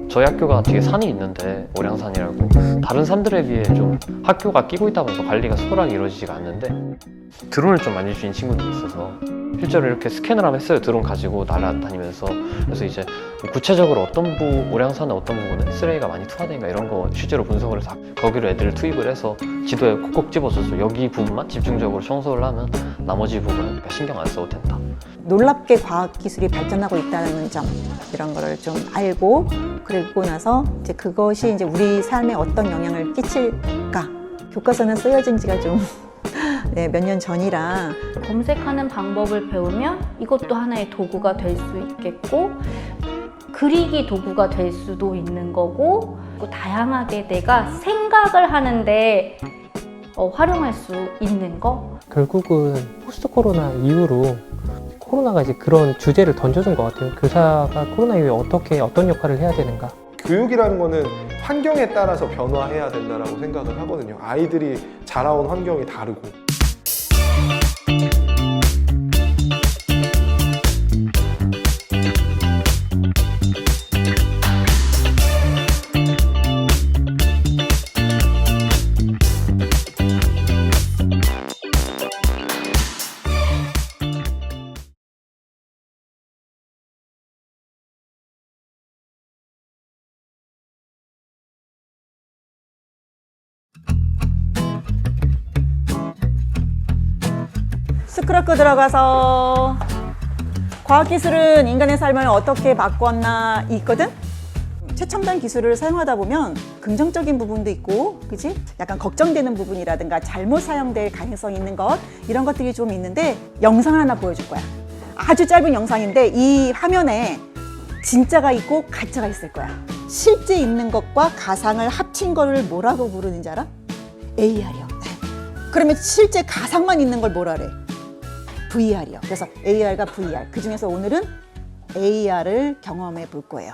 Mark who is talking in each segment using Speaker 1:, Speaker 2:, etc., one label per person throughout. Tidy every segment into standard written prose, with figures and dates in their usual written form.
Speaker 1: 저희 학교가 뒤에 산이 있는데 오량산이라고 다른 산들에 비해 좀 학교가 끼고 있다 보니까 관리가 수월하게 이루어지지가 않는데 드론을 좀 만져주신 친구들이 있어서 실제로 이렇게 스캔을 한번 했어요. 드론 가지고 날아다니면서. 그래서 이제 구체적으로 어떤 오량산의 어떤 부분에 쓰레기가 많이 투하되는가 이런 거 실제로 분석을 해서 거기로 애들을 투입을 해서 지도에 콕콕 집어줘서 여기 부분만 집중적으로 청소를 하면 나머지 부분은 신경 안 써도 된다.
Speaker 2: 놀랍게 과학기술이 발전하고 있다는 점, 이런 거를 좀 알고, 그리고 나서 이제 그것이 이제 우리 삶에 어떤 영향을 끼칠까. 교과서는 쓰여진 지가 좀 네, 몇 년 전이라.
Speaker 3: 검색하는 방법을 배우면 이것도 하나의 도구가 될 수 있겠고, 그리기 도구가 될 수도 있는 거고, 또 다양하게 내가 생각을 하는데 활용할 수 있는 거.
Speaker 4: 결국은 포스트 코로나 이후로 코로나가 이제 그런 주제를 던져준 것 같아요. 교사가 코로나 이후에 어떤 역할을 해야 되는가.
Speaker 5: 교육이라는 거는 환경에 따라서 변화해야 된다라고 생각을 하거든요. 아이들이 자라온 환경이 다르고.
Speaker 2: 스크럽크 들어가서 과학기술은 인간의 삶을 어떻게 바꿨나 있거든? 최첨단 기술을 사용하다 보면 긍정적인 부분도 있고, 그치? 약간 걱정되는 부분이라든가 잘못 사용될 가능성이 있는 것, 이런 것들이 좀 있는데 영상 하나 보여줄 거야. 아주 짧은 영상인데 이 화면에 진짜가 있고 가짜가 있을 거야. 실제 있는 것과 가상을 합친 거를 뭐라고 부르는지 알아? AR이요. 그러면 실제 가상만 있는 걸 뭐라 그래? VR이요. 그래서 AR과 VR. 그 중에서 오늘은 AR을 경험해 볼 거예요.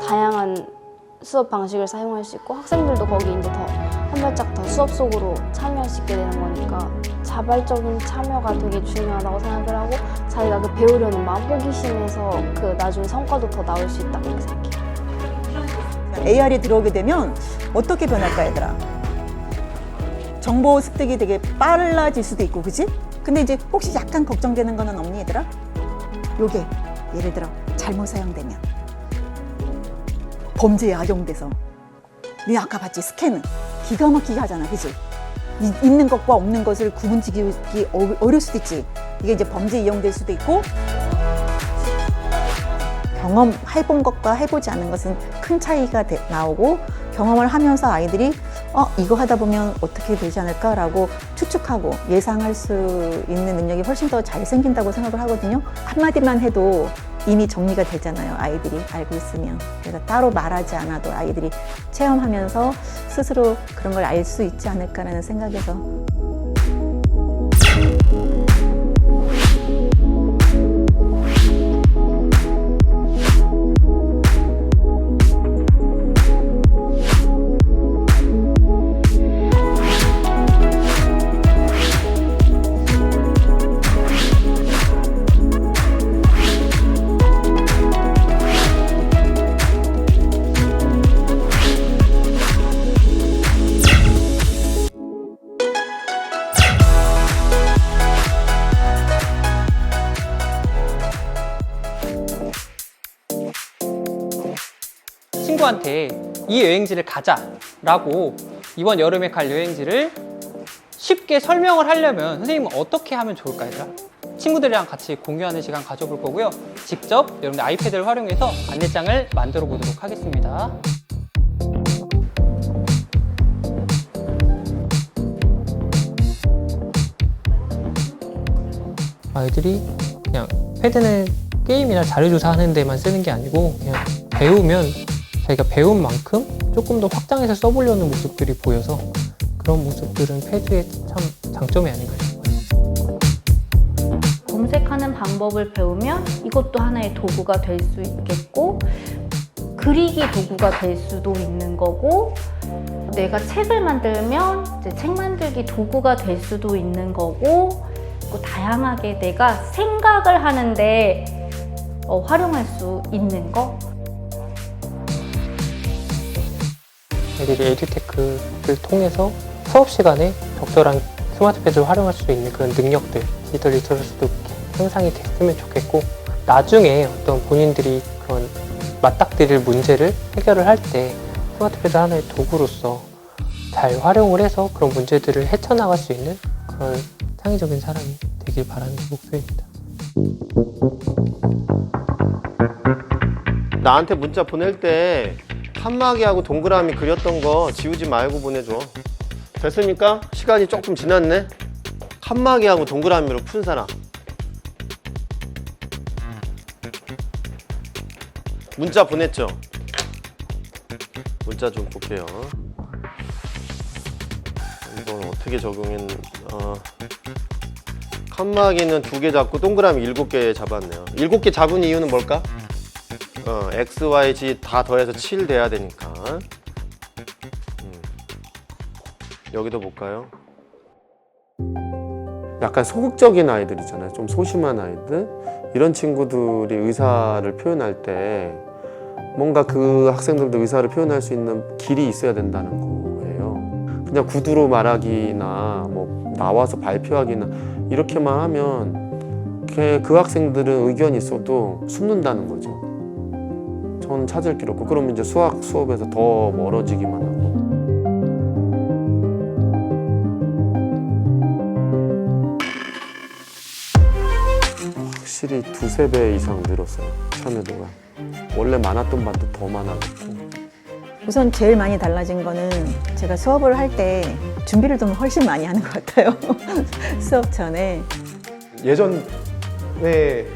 Speaker 6: 다양한 수업 방식을 사용할 수 있고, 학생들도 거기 이제 더 한 발짝 더 수업 속으로 참여할 수 있게 되는 거니까 자발적인 참여가 되게 중요하다고 생각을 하고, 자기가 그 배우려는 마음, 호기심에서 그 나중에 성과도 더 나올 수 있다고 생각해요.
Speaker 2: AR이 들어오게 되면 어떻게 변할까, 얘들아? 정보 습득이 되게 빨라질 수도 있고, 그치? 근데 이제 혹시 약간 걱정되는 거는 없니, 얘들아? 요게 예를 들어 잘못 사용되면 범죄에 악용돼서, 네 아까 봤지? 스캔은 기가 막히게 하잖아, 그치? 있는 것과 없는 것을 구분짓기 어려울 수도 있지. 이게 이제 범죄에 이용될 수도 있고, 경험해본 것과 해보지 않은 것은 큰 차이가 나오고, 경험을 하면서 아이들이 이거 하다 보면 어떻게 되지 않을까라고 추측하고 예상할 수 있는 능력이 훨씬 더 잘 생긴다고 생각을 하거든요. 한마디만 해도 이미 정리가 되잖아요, 아이들이 알고 있으면. 그래서 따로 말하지 않아도 아이들이 체험하면서 스스로 그런 걸 알 수 있지 않을까라는 생각에서.
Speaker 4: 친구한테 이 여행지를 가자라고 이번 여름에 갈 여행지를 쉽게 설명을 하려면 선생님은 어떻게 하면 좋을까요? 친구들이랑 같이 공유하는 시간 가져볼 거고요. 직접 여러분들 아이패드를 활용해서 안내장을 만들어 보도록 하겠습니다. 아이들이 그냥 패드는 게임이나 자료조사 하는 데만 쓰는 게 아니고 그냥 배우면 자기가 배운 만큼 조금 더 확장해서 써보려는 모습들이 보여서 그런 모습들은 패드의 참 장점이 아닌가 싶어요.
Speaker 3: 검색하는 방법을 배우면 이것도 하나의 도구가 될 수 있겠고, 그리기 도구가 될 수도 있는 거고, 내가 책을 만들면 이제 책 만들기 도구가 될 수도 있는 거고, 또 다양하게 내가 생각을 하는데 활용할 수 있는 거.
Speaker 4: 애들이 에듀테크를 통해서 수업 시간에 적절한 스마트 패드를 활용할 수 있는 그런 능력들, 디지털 리터러시도 향상이 됐으면 좋겠고, 나중에 어떤 본인들이 그런 맞닥뜨릴 문제를 해결을 할 때 스마트 패드 하나의 도구로서 잘 활용을 해서 그런 문제들을 헤쳐나갈 수 있는 그런 창의적인 사람이 되길 바라는 목표입니다.
Speaker 7: 나한테 문자 보낼 때 칸막이하고 동그라미 그렸던 거 지우지 말고 보내줘. 됐습니까? 시간이 조금 지났네. 칸막이하고 동그라미로 푼 사람. 문자 보냈죠? 문자 좀 볼게요. 이건 어떻게 칸막이는 2개 잡고 동그라미 7개 잡았네요. 7개 잡은 이유는 뭘까? X, Y, Z 다 더해서 7 돼야 되니까. 여기도 볼까요?
Speaker 8: 약간 소극적인 아이들이잖아요. 좀 소심한 아이들. 이런 친구들이 의사를 표현할 때 뭔가 그 학생들도 의사를 표현할 수 있는 길이 있어야 된다는 거예요. 그냥 구두로 말하기나 뭐 나와서 발표하기나 이렇게만 하면 그 학생들은 의견이 있어도 숨는다는 거죠. 저는 찾을 길 없고, 그러면 이제 수학 수업에서 더 멀어지기만 하고. 확실히 2~3배 이상 늘었어요. 참여도가. 원래 많았던 반도 더 많아졌고.
Speaker 2: 우선 제일 많이 달라진 거는 제가 수업을 할 때 준비를 좀 훨씬 많이 하는 것 같아요. 수업 전에.
Speaker 5: 예전에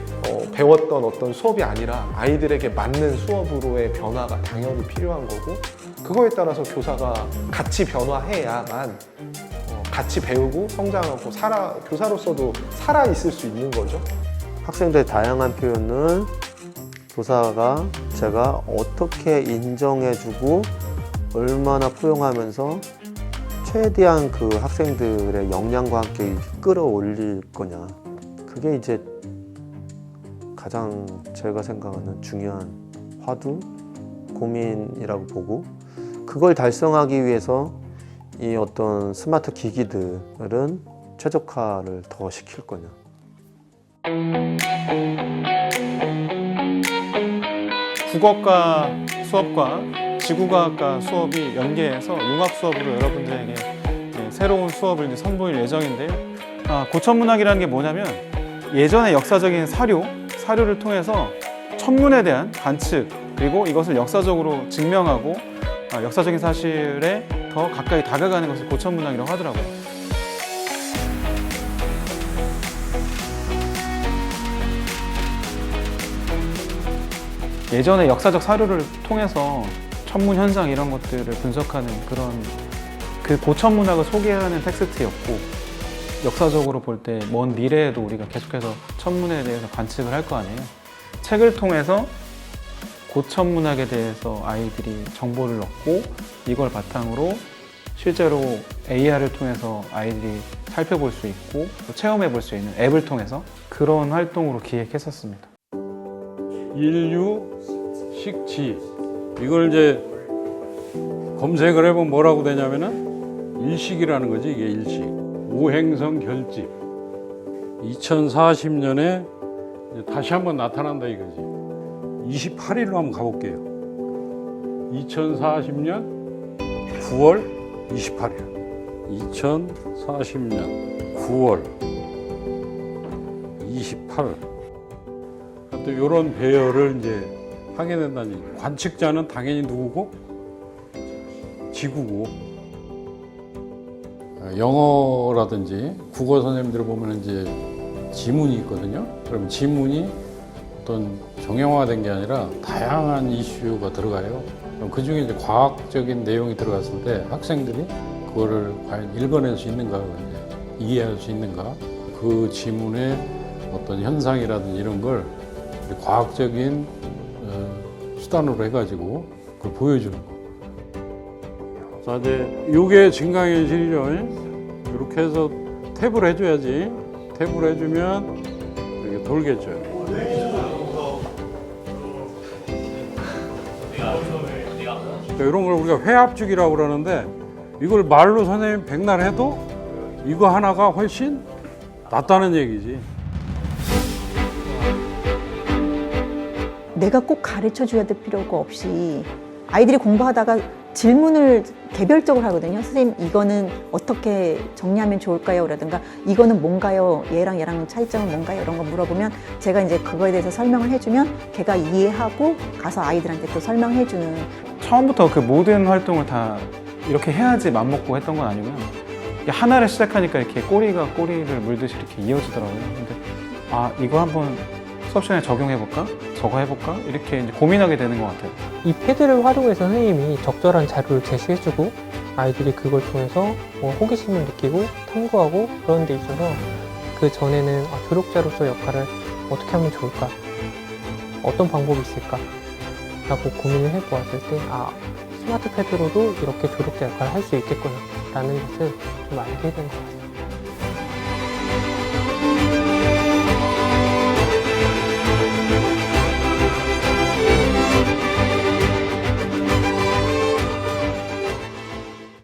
Speaker 5: 배웠던 어떤 수업이 아니라 아이들에게 맞는 수업으로의 변화가 당연히 필요한 거고, 그거에 따라서 교사가 같이 변화해야만 같이 배우고 성장하고 교사로서도 살아있을 수 있는 거죠.
Speaker 8: 학생들의 다양한 표현을 교사가 제가 어떻게 인정해주고 얼마나 포용하면서 최대한 그 학생들의 역량과 함께 끌어올릴 거냐. 그게 이제 가장 제가 생각하는 중요한 화두, 고민이라고 보고, 그걸 달성하기 위해서 이 어떤 스마트 기기들은 최적화를 더 시킬 거냐.
Speaker 9: 국어과 수업과 지구과학과 수업이 연계해서 융합 수업으로 여러분들에게 새로운 수업을 이제 선보일 예정인데요. 고천문학이라는 게 뭐냐면, 예전의 역사적인 사료를 통해서 천문에 대한 관측, 그리고 이것을 역사적으로 증명하고 역사적인 사실에 더 가까이 다가가는 것을 고천문학이라고 하더라고요. 예전의 역사적 사료를 통해서 천문 현상 이런 것들을 분석하는 그 고천문학을 소개하는 텍스트였고, 역사적으로 볼 때 먼 미래에도 우리가 계속해서 천문에 대해서 관측을 할 거 아니에요. 책을 통해서 고천문학에 대해서 아이들이 정보를 얻고, 이걸 바탕으로 실제로 AR을 통해서 아이들이 살펴볼 수 있고 또 체험해 볼 수 있는 앱을 통해서 그런 활동으로 기획했었습니다.
Speaker 10: 인류 식지, 이걸 이제 검색을 해보면 뭐라고 되냐면은 일식이라는 거지. 이게 일식. 오행성 결집. 2040년에 다시 한번 나타난다 이거지. 28일로 한번 가볼게요. 2040년 9월 28일. 2040년 9월 28일. 또 이런 배열을 이제 하게 된다는 얘기. 관측자는 당연히 누구고? 지구고. 영어라든지 국어 선생님들 보면 이제 지문이 있거든요. 그럼 지문이 어떤 정형화된 게 아니라 다양한 이슈가 들어가요. 그럼 그 중에 이제 과학적인 내용이 들어갔을 때 학생들이 그거를 과연 읽어낼 수 있는가, 이해할 수 있는가, 그 지문의 어떤 현상이라든지 이런 걸 과학적인 수단으로 해가지고 그걸 보여주는 거. 자, 이제 이게 증강현실이죠. 이렇게 해서 탭을 해줘야지. 탭을 해주면 이렇게 돌겠죠. 이런 걸 우리가 회압축이라고 그러는데 이걸 말로 선생님 백날 해도 이거 하나가 훨씬 낫다는 얘기지.
Speaker 2: 내가 꼭 가르쳐 줘야 될 필요가 없이 아이들이 공부하다가 질문을 개별적으로 하거든요. 선생님 이거는 어떻게 정리하면 좋을까요? 라든가 이거는 뭔가요? 얘랑 차이점은 뭔가요? 이런 거 물어보면 제가 이제 그거에 대해서 설명을 해주면 걔가 이해하고 가서 아이들한테 또 설명해주는.
Speaker 9: 처음부터 그 모든 활동을 다 이렇게 해야지 맘먹고 했던 건 아니고요. 이게 하나를 시작하니까 이렇게 꼬리가 꼬리를 물듯이 이렇게 이어지더라고요. 근데 아 이거 한번 수업 시간에 적용해볼까? 저거 해볼까? 이렇게 이제 고민하게 되는 것 같아요.
Speaker 4: 이 패드를 활용해서 선생님이 적절한 자료를 제시해주고 아이들이 그걸 통해서 호기심을 느끼고 탐구하고 그런 데 있어서 그 전에는 조력자로서 역할을 어떻게 하면 좋을까? 어떤 방법이 있을까? 라고 고민을 해보았을 때 스마트 패드로도 이렇게 조력자 역할을 할 수 있겠구나 라는 것을 좀 알게 된 것 같아요.